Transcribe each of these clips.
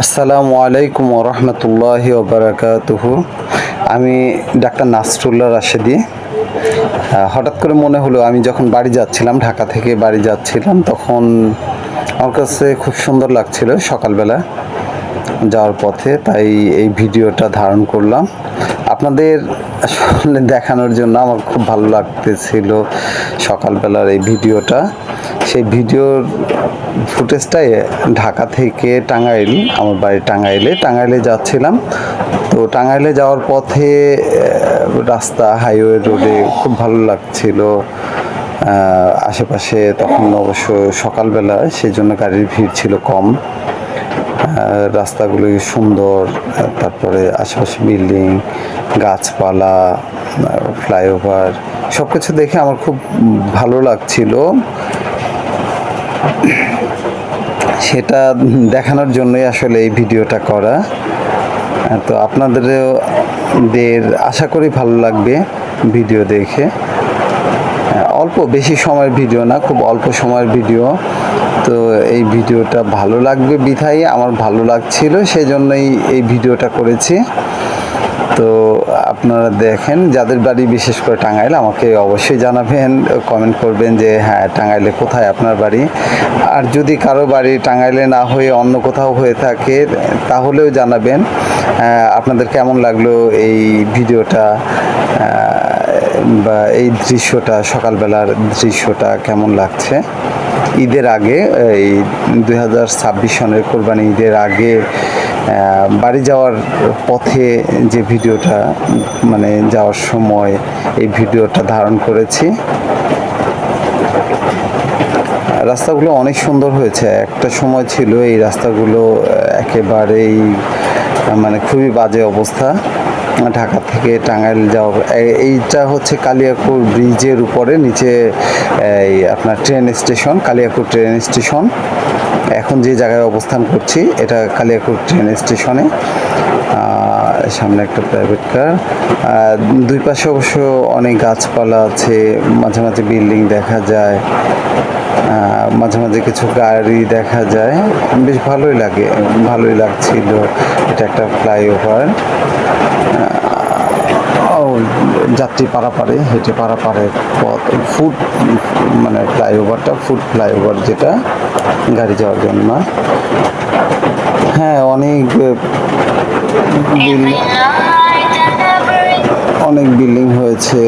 আসসালামু আলাইকুম ওরহমতুল্লাহি ওবরাকাতুহু। আমি ডাক্তার নাসরুল্লাহ রাশেদি। হঠাৎ করে মনে হলো আমি যখন বাড়ি যাচ্ছিলাম, ঢাকা থেকে বাড়ি যাচ্ছিলাম, তখন আমার কাছে খুব সুন্দর লাগছিল সকালবেলা যাওয়ার পথে, তাই এই ভিডিওটা ধারণ করলাম আপনাদের আসলে দেখানোর জন্য। আমার খুব ভালো লাগতেছিল সকালবেলার এই ভিডিওটা। সেই ভিডিওর ফুটেজটাই ঢাকা থেকে টাঙ্গাইল, আমার বাড়ি টাঙ্গাইলে যাচ্ছিলাম। তো টাঙ্গাইলে যাওয়ার পথে রাস্তা, হাইওয়ে রোডে খুব ভালো লাগছিল। আশেপাশে তখন অবশ্য সকালবেলা, সেই জন্য গাড়ির ভিড় ছিল কম। রাস্তাগুলি সুন্দর, তারপরে আশেপাশে বিল্ডিং, গাছপালা, ফ্লাইওভার, সব কিছু দেখে আমার খুব ভালো লাগছিল। সেটা দেখানোর জন্যই আসলে এই ভিডিওটা করা। তো আপনাদেরও আশা করি ভালো লাগবে ভিডিও দেখে। অল্প, বেশি সময়ের ভিডিও না, খুব অল্প সময়ের ভিডিও। তো এই ভিডিওটা ভালো লাগবে বিধায় আমার ভালো লাগছিল, সেই জন্যই এই ভিডিওটা করেছি। তো আপনারা দেখেন, যাদের বাড়ি বিশেষ করে টাঙ্গাইল, আমাকে অবশ্যই জানাবেন, কমেন্ট করবেন যে হ্যাঁ, টাঙ্গাইলে কোথায় আপনার বাড়ি। আর যদি কারো বাড়ি টাঙ্গাইলে না হয়ে অন্য কোথাও হয়ে থাকে, তাহলেও জানাবেন আপনাদের কেমন লাগলো এই ভিডিওটা, বা এই দৃশ্যটা, সকালবেলার দৃশ্যটা কেমন লাগছে। ঈদের আগে, এই 2026 সনের কোরবানি ঈদের আগে বাড়ি যাওয়ার পথে যে ভিডিওটা, মানে যাওয়ার সময় এই ভিডিওটা ধারণ করেছি। রাস্তাগুলো অনেক সুন্দর হয়েছে। একটা সময় ছিল এই রাস্তাগুলো একেবারেই মানে খুবই বাজে অবস্থা। ঢাকা থেকে টাঙ্গাইল যাওয়া, এইটা হচ্ছে কালিয়াকৈর ব্রিজের উপরে, নিচে এই আপনার train station, Kaliakair train station. এখন যে জায়গায় অবস্থান করছি, এটা কালিয়াকৈর ট্রেন স্টেশনে। সামনে একটা প্রাইভেট কার, দুই পাশে অবশ্য অনেক গাছপালা আছে, মাঝে মাঝে বিল্ডিং দেখা যায়, মাঝে মাঝে কিছু গাড়ি দেখা যায়। বেশ ভালোই লাগছিল। এটা একটা ফ্লাইওভার, যাত্রী পারাপারে, হেঁটে পারাপারের পথ, মানে ফ্লাইওভারটা ফুট ফ্লাইওভার, যেটা গাড়ি যাওয়ার জন্য। হ্যাঁ, অনেক বিল্ডিং হয়েছে,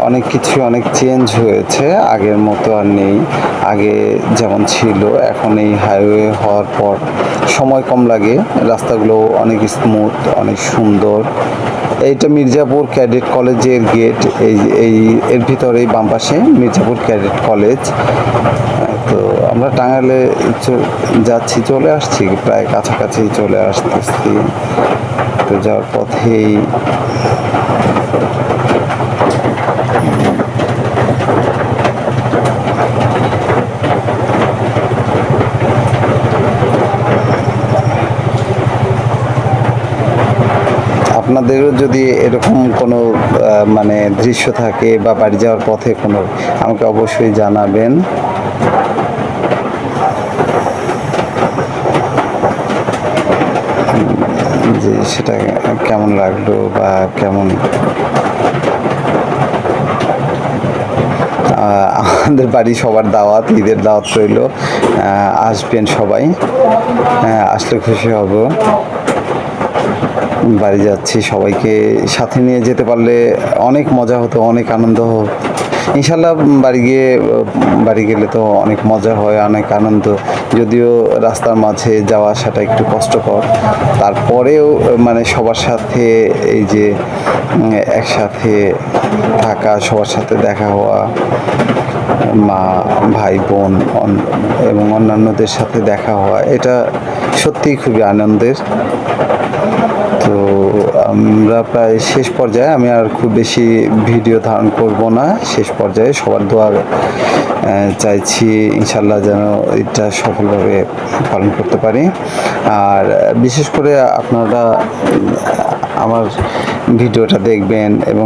অনেক কিছু, অনেক চেঞ্জ হয়েছে, আগের মতো আর নেই। আগে যেমন ছিল, এখন এই হাইওয়ে হওয়ার পর সময় কম লাগে, রাস্তাগুলো অনেক স্মুথ, অনেক সুন্দর। এইটা মির্জাপুর ক্যাডেট কলেজের গেট, এর ভিতরেই বাম পাশে মির্জাপুর ক্যাডেট কলেজ। তো আমরা টাঙ্গাইলে যাচ্ছি, চলে আসছি, প্রায় কাছাকাছি চলে আসতেছি। তো যাওয়ার পথেই আপনাদেরও যদি এরকম কোনো মানে দৃশ্য থাকে, বা বাড়ি যাওয়ার পথে কোনো, আমাকে অবশ্যই জানাবেন। যে সেটা কেমন লাগলো, বা কেমন। আমাদের বাড়ি সবার দাওয়াত, ঈদের দাওয়াত রইল, আসবেন সবাই, আসলে খুশি হব। বাড়ি যাচ্ছি, সবাইকে সাথে নিয়ে যেতে পারলে অনেক মজা হতো, অনেক আনন্দ হতো। ইনশাল্লাহ বাড়ি গেলে তো অনেক মজা হয়, অনেক আনন্দ। যদিও রাস্তার মাঝে যাওয়া আসাটা একটু কষ্টকর, তারপরেও মানে সবার সাথে এই যে একসাথে থাকা, সবার সাথে দেখা হওয়া, মা, ভাই, বোন এবং অন্যান্যদের সাথে দেখা হওয়া, এটা সত্যিই খুবই আনন্দের। তো আমরা প্রায় শেষ পর্যায়ে, আমি আর খুব বেশি ভিডিও ধারণ করব না। শেষ পর্যায়ে সবার দোয়া চাইছি, ইনশাল্লাহ যেন এটা সফলভাবে পালন করতে পারি। আর বিশেষ করে আপনারা আমার ভিডিওটা দেখবেন এবং